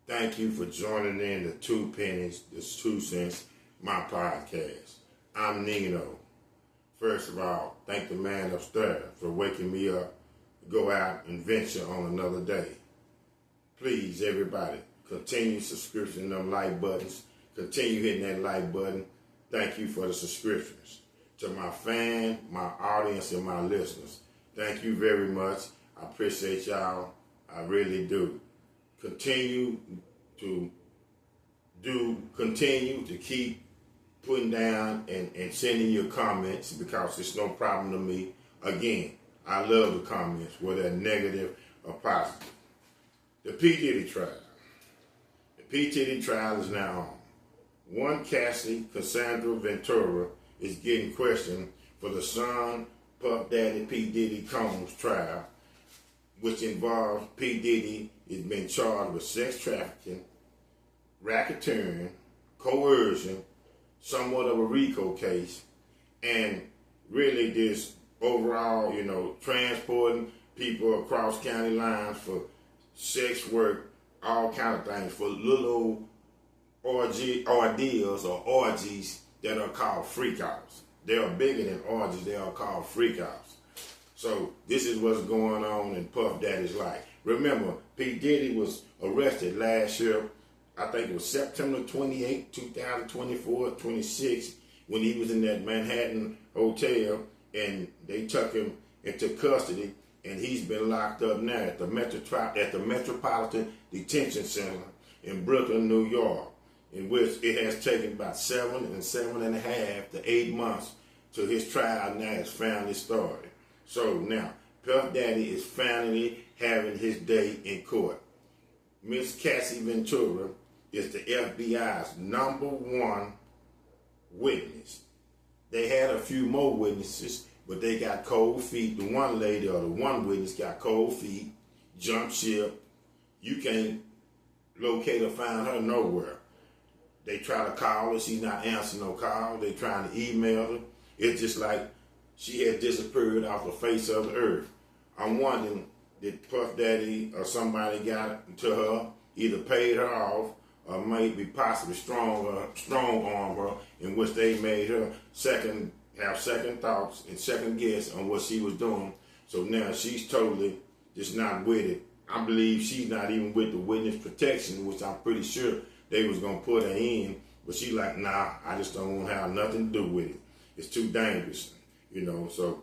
Thank you for joining in the 2 pennies, this 2 cents, my podcast. I'm Nino. First of all, thank the man upstairs for waking me up to go out and venture on another day. Please, everybody, continue subscription them like buttons. Continue hitting that like button. Thank you for the subscriptions. To my fan, my audience, and my listeners, thank you very much. I appreciate y'all. I really do. Continue to keep putting down and sending your comments because it's no problem to me. Again, I love the comments, whether they're negative or positive. The P-Diddy trial. The P-Diddy trial is now on. One Cassie, Cassandra, Ventura is getting questioned for the son, Puff Daddy, P-Diddy Combs trial, which involves P-Diddy is being charged with sex trafficking, racketeering, coercion, somewhat of a RICO case, and really this overall, transporting people across county lines for sex work, all kind of things, for little ordeals or orgies that are called freakoffs. They are bigger than orgies, they are called freakoffs. So this is what's going on in Puff Daddy's life. Remember, P. Diddy was arrested last year, I think it was September 28, 2024, 26, when he was in that Manhattan hotel, and they took him into custody, and he's been locked up now at the Metropolitan Detention Center in Brooklyn, New York, in which it has taken about 7 and 7.5 to 8 months till his trial now has finally started. So now, Puff Daddy is finally having his day in court. Miss Cassie Ventura is the F.B.I.'s #1 witness. They had a few more witnesses, but they got cold feet. The one lady or the one witness got cold feet, jumped ship. You can't locate or find her nowhere. They try to call her. She's not answering no call. They trying to email her. It's just like she had disappeared off the face of the earth. I'm wondering, did Puff Daddy or somebody got to her, either paid her off or maybe possibly strong arm her, in which they made her have second thoughts and second guess on what she was doing. So now she's totally just not with it. I believe she's not even with the witness protection, which I'm pretty sure they was going to put her in. But she like, nah, I just don't want to have nothing to do with it. It's too dangerous. So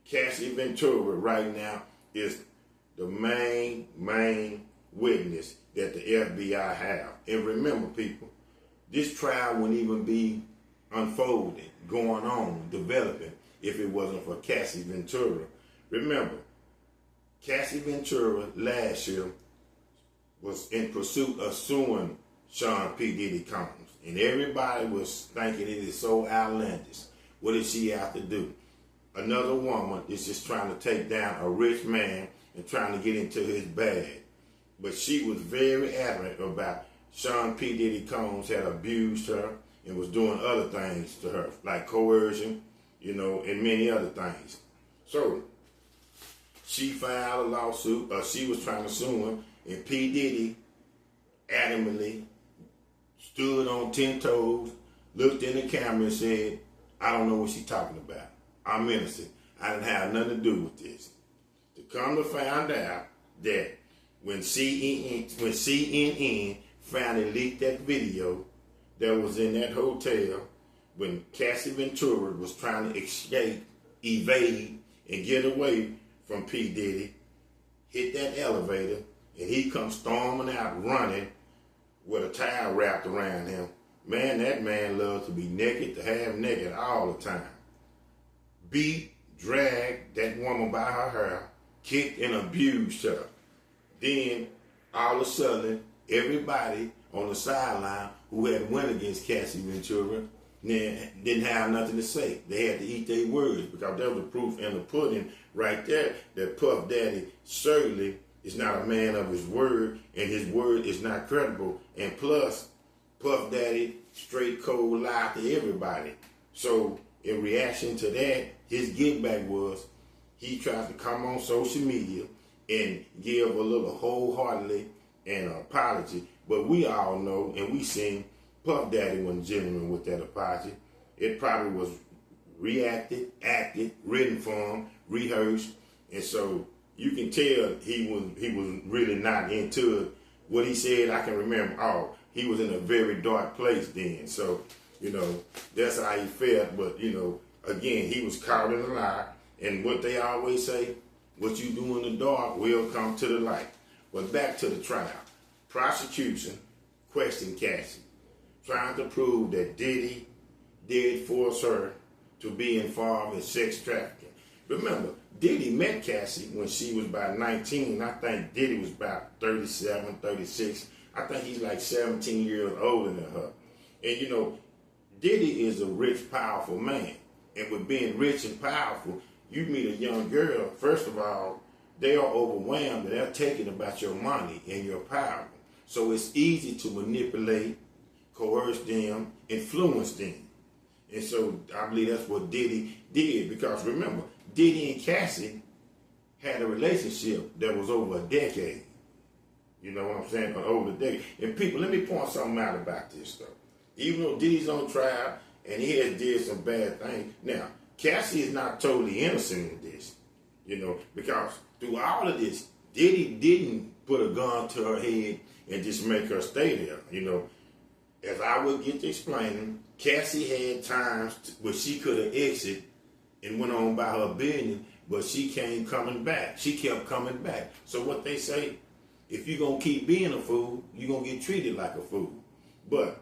Cassie Ventura right now is the main witness that the FBI have. And remember, people, this trial wouldn't even be unfolded, going on, developing, if it wasn't for Cassie Ventura. Remember, Cassie Ventura last year was in pursuit of suing Sean P. Diddy Combs. And everybody was thinking it is so outlandish. What did she have to do? Another woman is just trying to take down a rich man and trying to get into his bag. But she was very adamant about Sean P. Diddy Combs had abused her and was doing other things to her, like coercion, and many other things. So she filed a lawsuit, or she was trying to sue him, and P. Diddy adamantly stood on 10 toes, looked in the camera and said, I don't know what she's talking about. I'm innocent. I didn't have nothing to do with this. To come to find out that when CNN finally leaked that video that was in that hotel when Cassie Ventura was trying to escape, evade, and get away from P. Diddy, hit that elevator, and he comes storming out running with a towel wrapped around him. Man, that man loves to be naked, to have naked all the time. Beat, dragged that woman by her hair, kicked and abused her. Then, all of a sudden, everybody on the sideline who had went against Cassie Ventura didn't have nothing to say. They had to eat their words because that was the proof in the pudding right there that Puff Daddy certainly is not a man of his word, and his word is not credible. And plus, Puff Daddy straight cold lied to everybody. So in reaction to that, his get back was he tried to come on social media and give a little wholeheartedly and an apology. But we all know, and we seen Puff Daddy wasn't genuine with that apology. It probably was reacted, acted, written for him, rehearsed, and so you can tell he was really not into it. What he said, I can remember. Oh, he was in a very dark place then. So, that's how he felt. But again, he was caught in a lie. And what they always say, what you do in the dark will come to the light. But back to the trial. Prosecution questioned Cassie, trying to prove that Diddy did force her to be involved in sex trafficking. Remember, Diddy met Cassie when she was about 19. I think Diddy was about 37, 36. I think he's like 17 years older than her. And Diddy is a rich, powerful man. And with being rich and powerful, you meet a young girl, first of all, they are overwhelmed and they're taking about your money and your power. So it's easy to manipulate, coerce them, influence them. And so I believe that's what Diddy did, because remember, Diddy and Cassie had a relationship that was over a decade. You know what I'm saying? Over a decade. And people, let me point something out about this though. Even though Diddy's on trial and he has did some bad things, now, Cassie is not totally innocent in this, because through all of this, Diddy didn't put a gun to her head and just make her stay there. As I would get to explaining, Cassie had times where she could have exited and went on by her business, but she kept coming back. So what they say, if you're going to keep being a fool, you're going to get treated like a fool. But,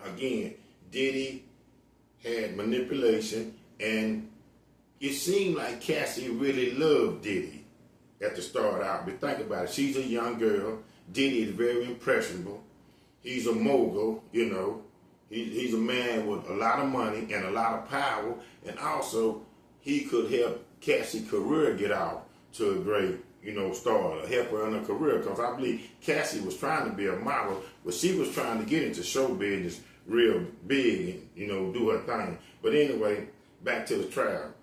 again, Diddy had manipulation, and it seemed like Cassie really loved Diddy at the start out. But think about it. She's a young girl. Diddy is very impressionable. He's a mogul, He's a man with a lot of money and a lot of power. And also, he could help Cassie's career get out to a great, start, or help her in her career. Because I believe Cassie was trying to be a model, but she was trying to get into show business real big and, do her thing. But anyway, back to the trial.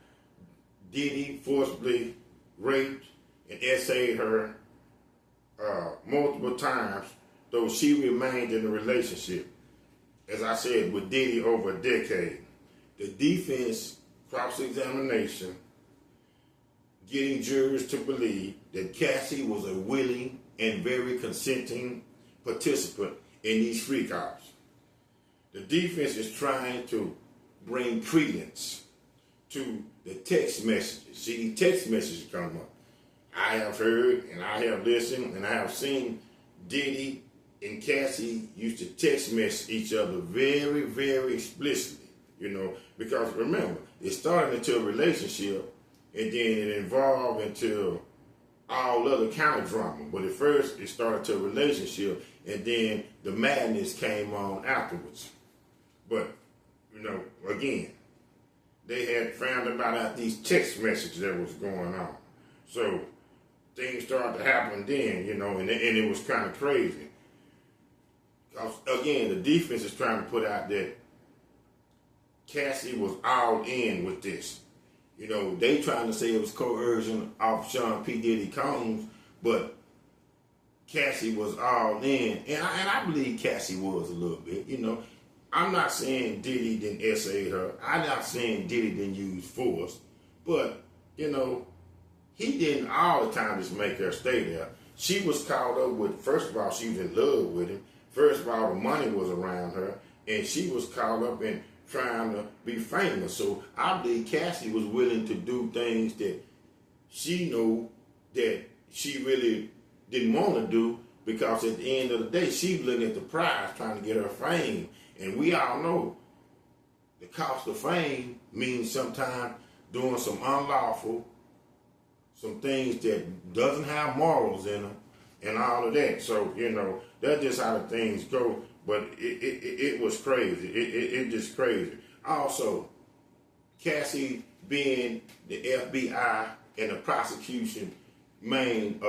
Diddy forcibly raped and essayed her multiple times, though she remained in a relationship, as I said, with Diddy over a decade. The defense cross-examination, getting jurors to believe that Cassie was a willing and very consenting participant in these freakoffs. The defense is trying to bring credence to the text messages. See, the text messages come up. I have heard and I have listened and I have seen Diddy and Cassie used to text message each other very, very explicitly, because remember, it started into a relationship and then it evolved into all other kind of drama. But at first, it started to a relationship and then the madness came on afterwards. But, again, they had found about these text messages that was going on. So things started to happen then, and it was kind of crazy. Again, the defense is trying to put out that Cassie was all in with this. They trying to say it was coercion off Sean P-Diddy Combs, but Cassie was all in. And I believe Cassie was a little bit, I'm not saying Diddy didn't essay her. I'm not saying Diddy didn't use force. But, he didn't all the time just make her stay there. She was caught up with, first of all, she was in love with him. First of all, the money was around her. And she was caught up in trying to be famous. So I believe Cassie was willing to do things that she knew that she really didn't want to do, because at the end of the day, she was looking at the prize, trying to get her fame. And we all know the cost of fame means sometimes doing some unlawful, some things that doesn't have morals in them and all of that. So, that's just how the things go. But it was crazy. It just crazy. Also, Cassie being the F.B.I. and the prosecution main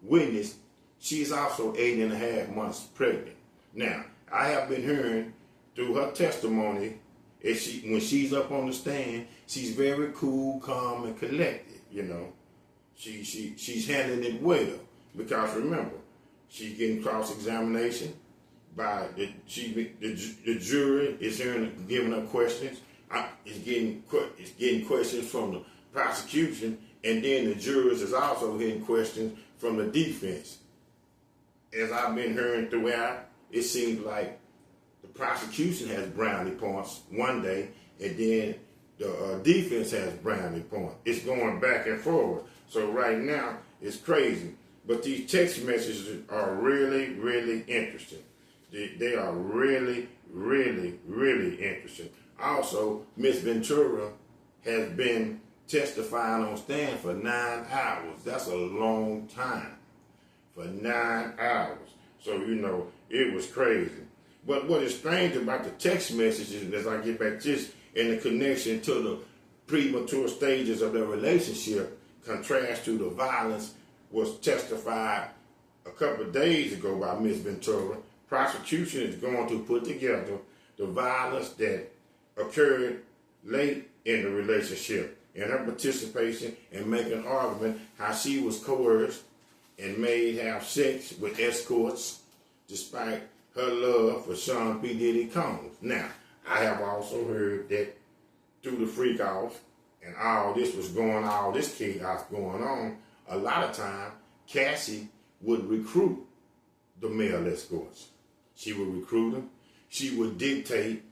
witness, she's also 8.5 months pregnant. Now, I have been hearing through her testimony, when she's up on the stand, she's very cool, calm, and collected. She's handling it well, because remember, She's getting cross-examination by the jury is hearing, giving her questions. It's getting questions from the prosecution, and then the jurors is also getting questions from the defense. As I've been hearing throughout, it seems like the prosecution has brownie points one day, and then the defense has brownie points. It's going back and forward. So right now, it's crazy. But these text messages are really, really interesting. They are really, really, really interesting. Also, Miss Ventura has been testifying on stand for 9 hours. That's a long time. For 9 hours. So, you know, it was crazy. But what is strange about the text messages, as I get back to this, in the connection to the premature stages of their relationship, contrast to the violence was testified a couple of days ago by Miss Ventura. Prosecution is going to put together the violence that occurred late in the relationship and her participation and make an argument how she was coerced and made have sex with escorts despite her love for Sean P. Combs. Now, I have also heard that through the Freakoffs and all this was going on, all this chaos going on, a lot of time Cassie would recruit the male escorts. She would recruit them. She would dictate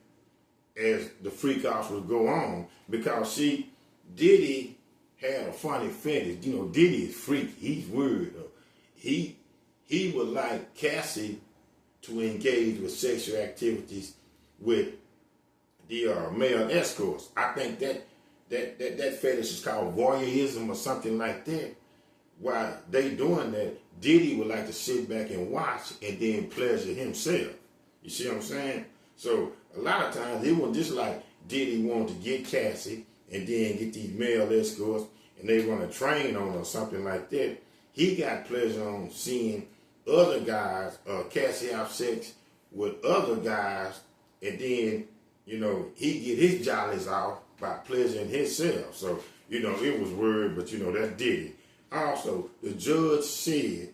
as the Freakoffs would go on because Diddy had a funny fetish. You know, Diddy is freaky. He's weird. He would like Cassie to engage with sexual activities with the male escorts. I think that fetish is called voyeurism or something like that. While they doing that, Diddy would like to sit back and watch and then pleasure himself. You see what I'm saying? So a lot of times it was just like Diddy wanted to get Cassie and then get these male escorts and they run a train on her or something like that. He got pleasure on seeing other guys, Cassie have sex with other guys, and then, you know, he get his jollies off by pleasuring himself. So, you know, it was weird, but, you know, that's Diddy. Also, the judge said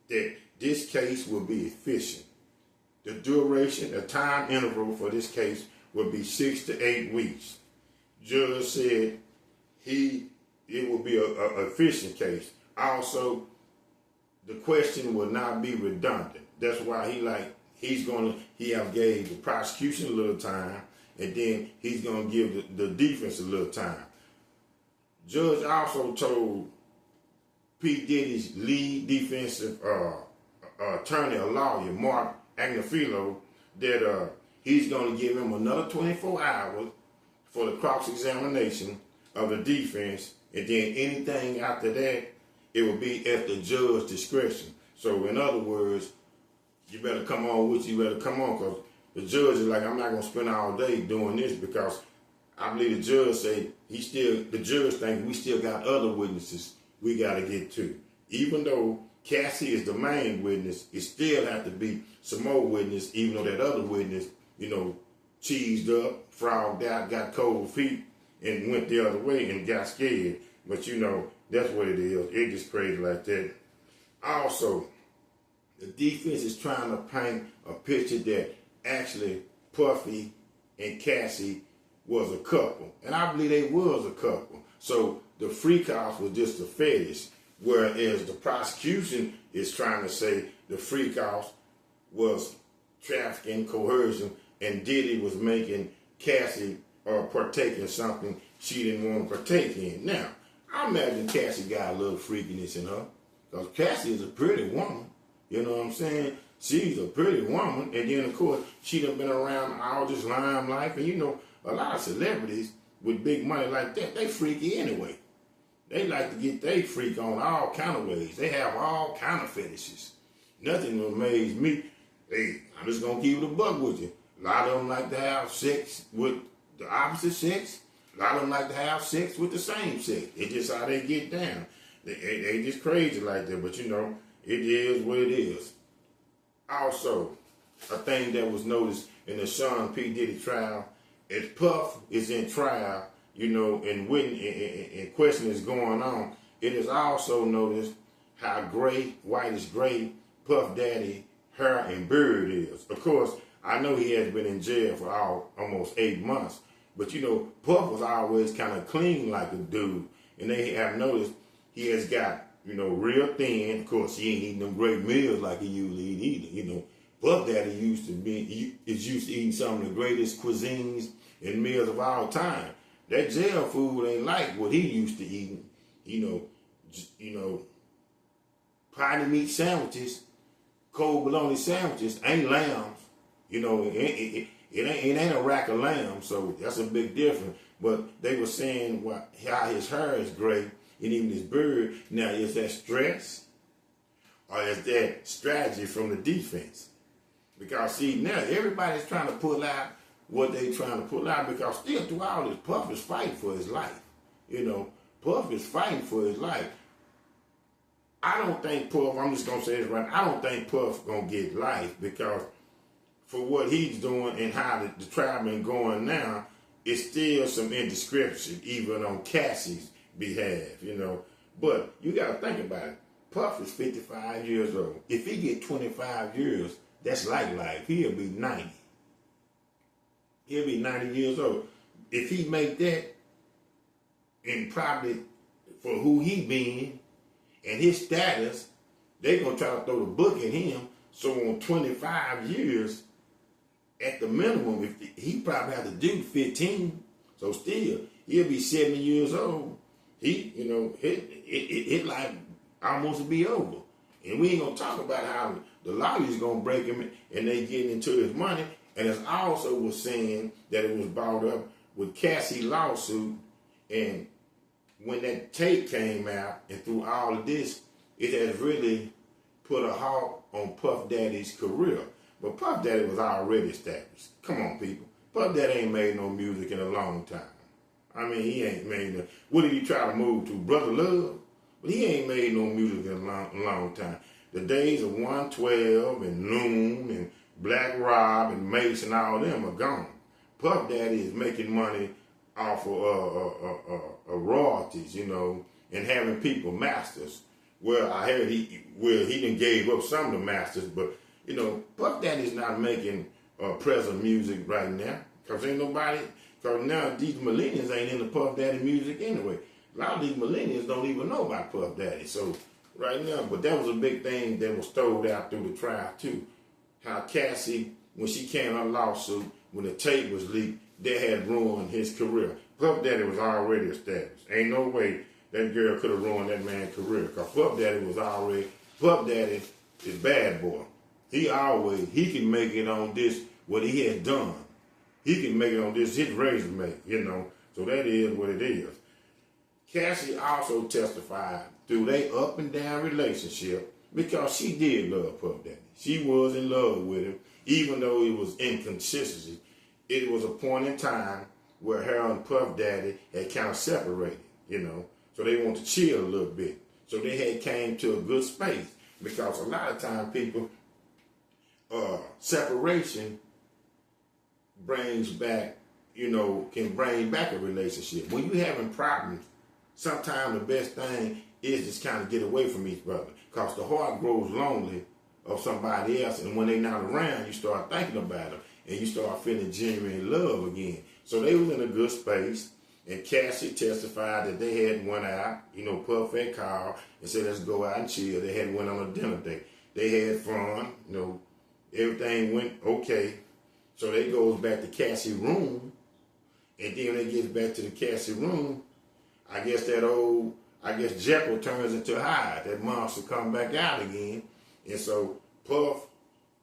that this case will be efficient. The duration, the time interval for this case will be 6 to 8 weeks. Judge said it will be a efficient case. Also, the question will not be redundant. That's why he have gave the prosecution a little time, and then he's gonna give the defense a little time. Judge also told P. Diddy's lead defensive attorney, a lawyer, Mark Agnifilo, that he's going to give him another 24 hours for the cross-examination of the defense, and then anything after that, it will be at the judge's discretion. So in other words, you better come on with you, better come on, because the judge is like, I'm not going to spend all day doing this, because I believe the judge say the judge thinks we still got other witnesses we got to get to. Even though Cassie is the main witness, it still have to be some more witness, even though that other witness, you know, cheesed up, frogged out, got cold feet, and went the other way and got scared. But, you know, that's what it is. It just crazy like that. Also, the defense is trying to paint a picture that actually Puffy and Cassie was a couple. And I believe they was a couple. So the Freakoffs was just a fetish, whereas the prosecution is trying to say the Freakoffs was trafficking, coercion, and Diddy was making Cassie partake in something she didn't want to partake in. Now, I imagine Cassie got a little freakiness in her, because Cassie is a pretty woman. You know what I'm saying? She's a pretty woman, and then, of course, she done been around all this limelight, and you know, a lot of celebrities with big money like that, they freaky anyway. They like to get their freak on all kind of ways. They have all kind of fetishes. Nothing will amaze me. Hey, I'm just going to keep it a buck with you. A lot of them like to have sex with the opposite sex. A lot of them like to have sex with the same sex. It's just how they get down. They just crazy like that, but you know, it is what it is. Also, a thing that was noticed in the Sean P. Diddy trial, as Puff is in trial, you know, and question is going on, it is also noticed how whitish gray Puff Daddy hair and beard is. Of course, I know he has been in jail for almost 8 months, but you know, Puff was always kind of clean like a dude, and they have noticed he has got, you know, real thin. Of course, he ain't eating them great meals like he usually eat either. You know, Puff Daddy used to eating some of the greatest cuisines and meals of all time. That jail food ain't like what he used to eating. You know, potty meat sandwiches, cold bologna sandwiches ain't lambs. You know, it ain't a rack of lamb, so that's a big difference. But they were saying how his hair is gray and even his beard. Now, is that stress or is that strategy from the defense? Because, see, now everybody's trying to pull out what they trying to pull out, because still through all this, Puff is fighting for his life. You know, Puff is fighting for his life. I don't think Puff, I'm just going to say this right, I don't think Puff's going to get life, because for what he's doing and how the trial been going now, it's still some indiscrepancy, even on Cassie's behalf, you know. But you got to think about it. Puff is 55 years old. If he get 25 years, that's like life. He'll be 90. He'll be 90 years old. If he make that, and probably for who he been and his status, they going to try to throw the book at him. So on 25 years, at the minimum, if he probably have to do 15. So still, he'll be 70 years old. He, you know, his life almost will be over. And we ain't going to talk about how the lawyer's going to break him and they get into his money. And it's also was saying that it was brought up with Cassie lawsuit. And when that tape came out and through all of this, it has really put a halt on Puff Daddy's career. But Puff Daddy was already established. Come on, people. Puff Daddy ain't made no music in a long time. I mean, he ain't made no... What did he try to move to? Brother Love? But he ain't made no music in a long time. The days of 112 and Noon and Black Rob and Mace and all them are gone. Puff Daddy is making money off of royalties, you know, and having people masters. Well, I heard he done gave up some of the masters, but, you know, Puff Daddy's not making present music right now. Because ain't nobody, because now these millennials ain't into Puff Daddy music anyway. A lot of these millennials don't even know about Puff Daddy. So, right now, but that was a big thing that was stowed out through the trial, too. How Cassie, when she came out lawsuit, when the tape was leaked, they had ruined his career. Puff Daddy was already established. Ain't no way that girl could have ruined that man's career. Because Puff Daddy is bad boy. He can make it on this, what he has done. He can make it on this, his resume, you know. So that is what it is. Cassie also testified through their up and down relationship, because she did love Puff Daddy. She was in love with him, even though it was inconsistency. It was a point in time where her and Puff Daddy had kind of separated, you know. So they wanted to chill a little bit. So they had came to a good space, because a lot of times people, separation brings back, you know, can bring back a relationship. When you having problems, sometimes the best thing is just kind of get away from each other, because the heart grows lonely of somebody else, and when they're not around, you start thinking about them, and you start feeling genuine love again. So they was in a good space, and Cassie testified that they had went out, you know, Puff had called and said, let's go out and chill. They had went on a dinner date. They had fun, you know, everything went okay. So they goes back to Cassie's room, and then when they gets back to the Cassie room, I guess Jekyll turns into Hyde. That monster come back out again. And so Puff,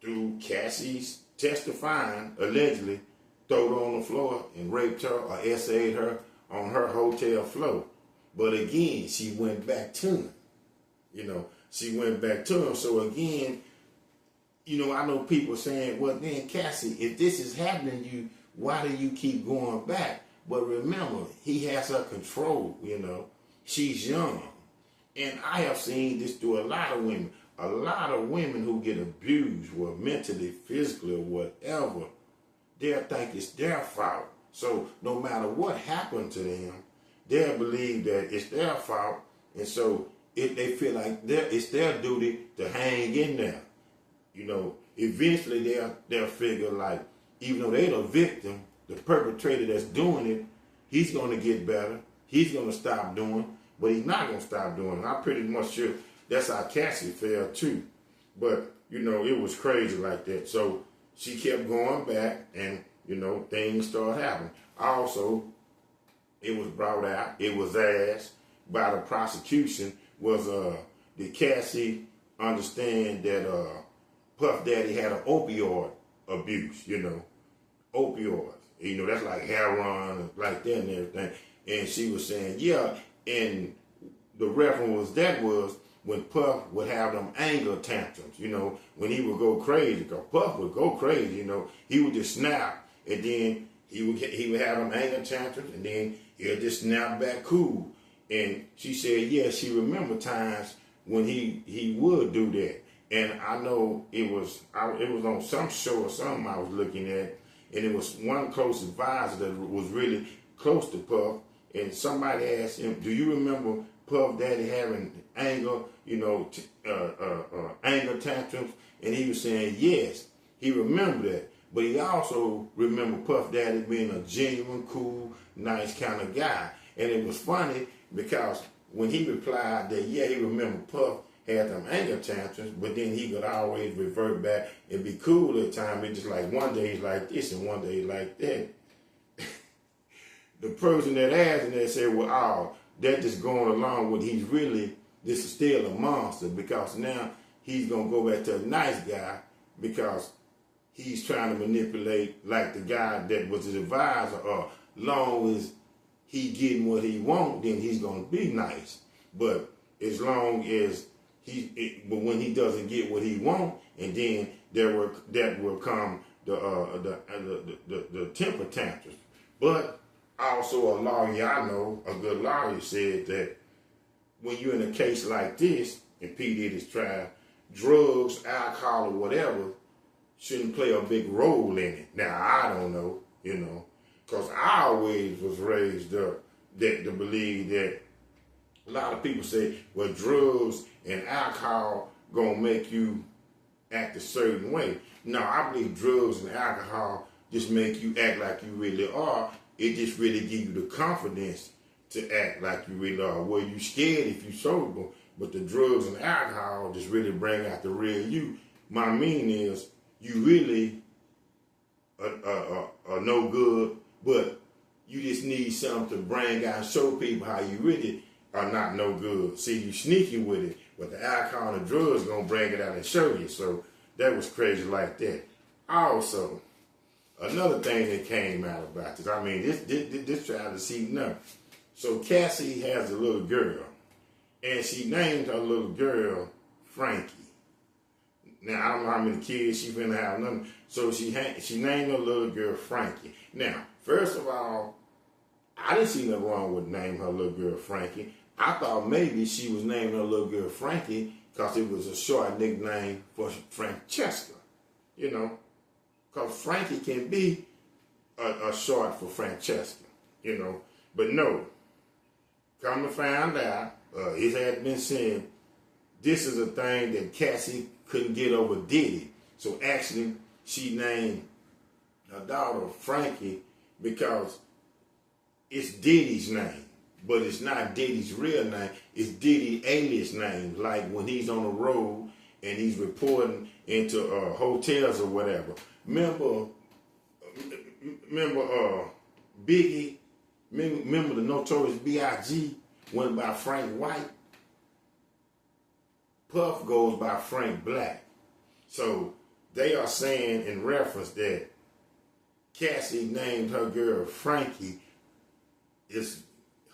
through Cassie's testifying, allegedly, threw her on the floor and raped her or essayed her on her hotel floor. But again, she went back to him. You know, she went back to him. So again, you know, I know people saying, well, then, Cassie, if this is happening to you, why do you keep going back? But remember, he has her control, you know. She's young. And I have seen this through a lot of women. A lot of women who get abused, well, mentally, physically, or whatever, they'll think it's their fault. So no matter what happened to them, they'll believe that it's their fault. And so they feel like it's their duty to hang in there. eventually they'll figure like, even though they're the victim, the perpetrator that's doing it, he's going to get better. He's going to stop doing, but he's not going to stop doing it. I'm pretty much sure that's how Cassie felt too. But, it was crazy like that. So she kept going back and, things started happening. Also, it was brought out, it was asked by the prosecution, did Cassie understand that Puff Daddy had an opioid abuse, opioids. That's like heroin and like that and everything. And she was saying, yeah, and the reference was when Puff would have them anger tantrums, when he would go crazy, because Puff would go crazy, he would just snap, and then he would have them anger tantrums, and then he'll just snap back cool. And she said, yeah, she remembered times when he would do that. And I know it was on some show or something I was looking at, and it was one close advisor that was really close to Puff, and somebody asked him, do you remember Puff Daddy having anger, anger tantrums? And he was saying, yes, he remembered that. But he also remembered Puff Daddy being a genuine, cool, nice kind of guy. And it was funny because when he replied that, yeah, he remembered Puff had them anger tantrums, but then he could always revert back and be cool at times. It's just like one day he's like this and one day he's like that. The person that asked him that said, well, that's just going along with this is still a monster, because now he's going to go back to a nice guy because he's trying to manipulate like the guy that was his advisor, or long as he getting what he want, then he's going to be nice. But as long as but when he doesn't get what he want, and then that will come the temper tantrums. But also a lawyer I know, a good lawyer, said that when you're in a case like this, in P-Diddy's trial, drugs, alcohol, or whatever shouldn't play a big role in it. Now, I don't know, because I always was raised up to believe that a lot of people say, well, drugs and alcohol gonna make you act a certain way. No, I believe drugs and alcohol just make you act like you really are. It just really give you the confidence to act like you really are. Well, you scared if you sober, but the drugs and alcohol just really bring out the real you. My meaning is, you really are no good, but you just need something to bring out and show people how you really are not no good. See, you sneaky with it, but the alcohol and the drugs gonna bring it out and show you. So that was crazy like that. Also, another thing that came out about this, this trial to see nothing. So Cassie has a little girl, and she named her little girl Frankie. Now, I don't know how many kids she finna have, nothing. So she named her little girl Frankie. Now, first of all, I didn't see nothing wrong with naming her little girl Frankie. I thought maybe she was naming her little girl Frankie because it was a short nickname for Francesca, because Frankie can be a short for Francesca, But no, come to find out, it had been said, this is a thing that Cassie couldn't get over Diddy. So actually, she named her daughter Frankie because it's Diddy's name, but it's not Diddy's real name. It's Diddy alias name, like when he's on the road and he's reporting into hotels or whatever. Remember Biggie? Remember the Notorious B.I.G. went by Frank White? Puff goes by Frank Black. So they are saying in reference that Cassie named her girl Frankie is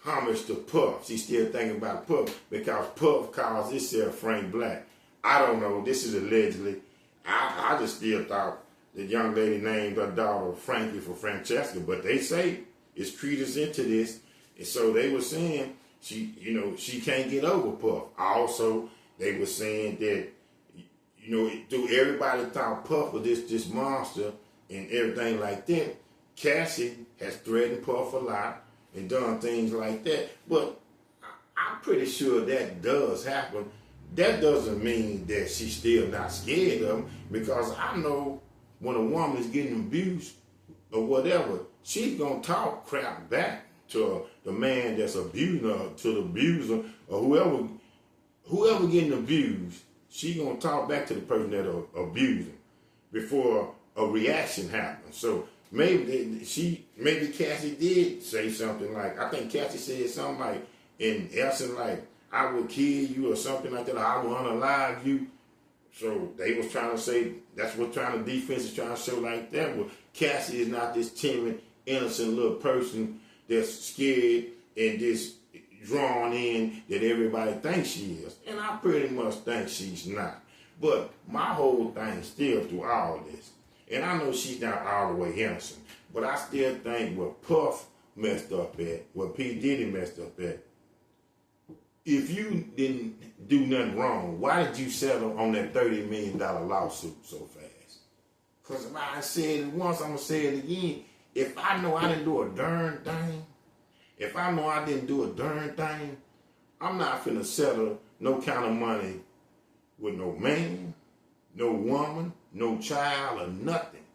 homage to Puff. She's still thinking about Puff because Puff calls himself Frank Black. I don't know. This is allegedly. I just still thought the young lady named her daughter Frankie for Francesca, but they say it's credence into this. And so they were saying she can't get over Puff. Also, they were saying that, everybody thought Puff was this monster and everything like that. Cassie has threatened Puff a lot and done things like that. But I'm pretty sure that does happen. that doesn't mean that she's still not scared of him, because I know when a woman is getting abused or whatever, she's going to talk crap back to the man that's abusing her, to the abuser, or whoever getting abused, she going to talk back to the person that abused him before a reaction happens. So maybe Cassie did say something like, I think Cassie said something like, in essence, like, I will kill you or something like that, or I will unalive you. So they was trying to say, that's what the defense is trying to show like that. Well, Cassie is not this timid, innocent little person that's scared and just drawn in that everybody thinks she is. And I pretty much think she's not. But my whole thing still through all this, and I know she's not all the way innocent, but I still think what Puff messed up at, what P-Diddy messed up at, if you didn't do nothing wrong, why did you settle on that $30 million lawsuit so fast? Because if I said it once, I'm going to say it again. If I know I didn't do a darn thing, I'm not finna settle no kind of money with no man, no woman, no child, or nothing.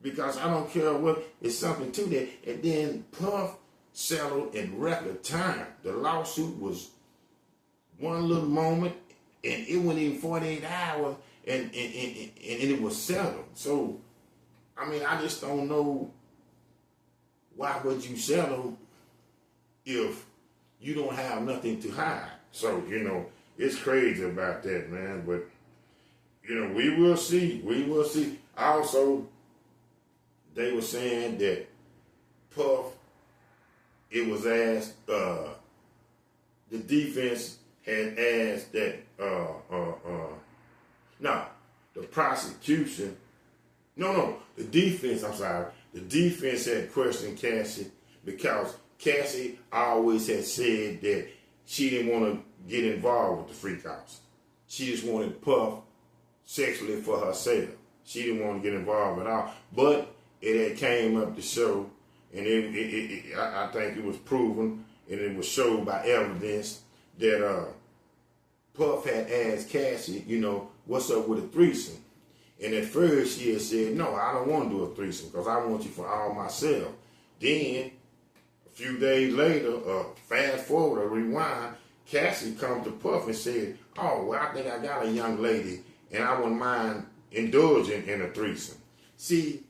Because I don't care what, it's something to that. And then Puff settled in record time. The lawsuit was one little moment, and it went in 48 hours, and it was settled. So, I mean, I just don't know why would you settle if you don't have nothing to hide. So, it's crazy about that, man. But, we will see. We will see. Also, they were saying that Puff, it was asked, the defense had asked that, the prosecution, the defense had questioned Cassie because Cassie always had said that she didn't want to get involved with the Freakoffs. She just wanted Puff sexually for herself. She didn't want to get involved at all. But it had came up to show, and I think it was proven, and it was showed by evidence that Puff had asked Cassie, what's up with a threesome? And at first she had said, no, I don't want to do a threesome because I want you for all myself. Then, a few days later, fast forward or rewind, Cassie come to Puff and said, oh, well, I think I got a young lady and I wouldn't mind indulging in a threesome. See,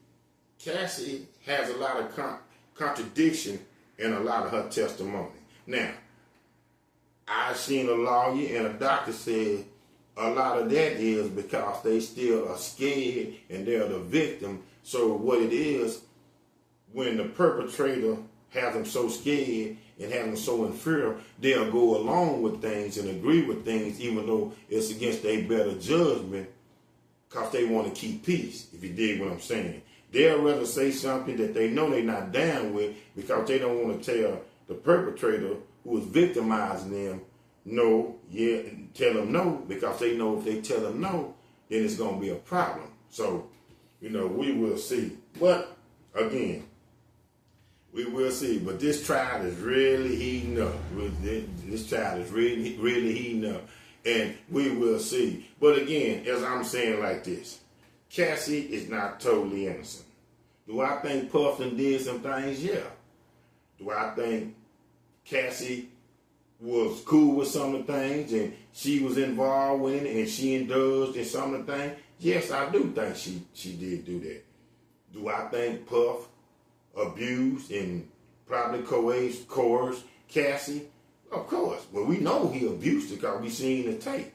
Cassie has a lot of contradiction in a lot of her testimony. Now, I've seen a lawyer and a doctor say a lot of that is because they still are scared and they're the victim. So what it is, when the perpetrator has them so scared and have them so in fear, they'll go along with things and agree with things even though it's against their better judgment because they want to keep peace, if you dig what I'm saying. They'll rather say something that they know they're not down with because they don't want to tell the perpetrator who is victimizing them tell them no, because they know if they tell them no, then it's going to be a problem. So, we will see. But, again, we will see. But this trial is really heating up. This trial is really, really heating up. And we will see. But, again, as I'm saying like this, Cassie is not totally innocent. Do I think Puffin did some things? Yeah. Do I think Cassie was cool with some of the things and she was involved with it and she indulged in some of the things? Yes, I do think she did do that. Do I think Puff abused and probably coerced Cassie? Of course. Well, we know he abused her because we seen the tape.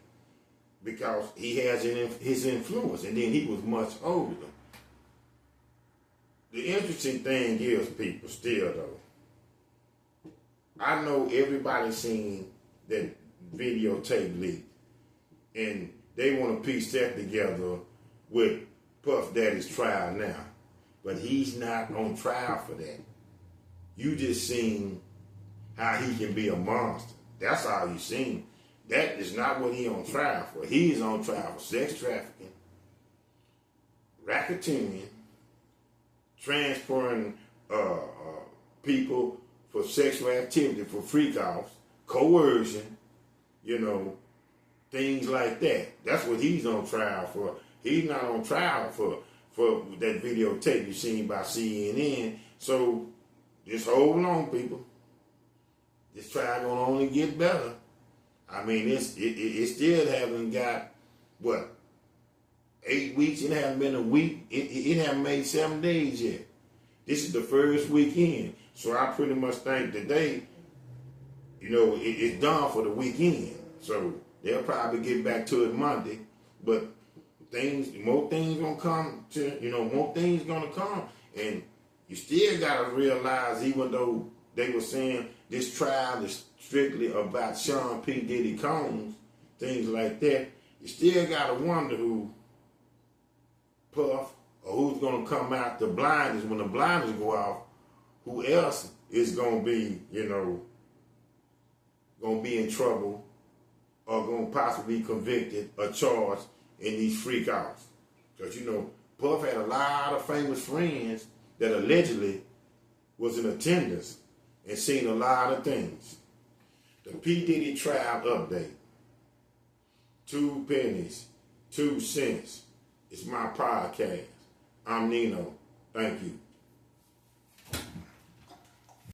Because he has his influence, and then he was much older. The interesting thing is, people, still though, I know everybody seen that videotape leak, and they want to piece that together with Puff Daddy's trial now. But he's not on trial for that. You just seen how he can be a monster. That's all you seen. That is not what he's on trial for. He's on trial for sex trafficking, racketeering, transporting people for sexual activity, for freakoffs, coercion, things like that. That's what he's on trial for. He's not on trial for that videotape you seen by CNN. So just hold on, people. This trial gonna only get better. I mean, it still haven't got, what, 8 weeks? It hasn't been a week. It hasn't made 7 days yet. This is the first weekend. So I pretty much think today, it's done for the weekend. So they'll probably get back to it Monday. But more things gonna come more things gonna come. And you still gotta realize, even though they were saying this trial is strictly about Sean P. Diddy Combs, things like that, you still gotta wonder who Puff or who's gonna come out the blinders when the blinders go off. Who else is gonna be, gonna be in trouble or gonna possibly be convicted or charged in these freakouts? Because Puff had a lot of famous friends that allegedly was in attendance and seen a lot of things. The P. Diddy trial update. 2 pennies, 2 cents. It's my podcast. I'm Nino. Thank you.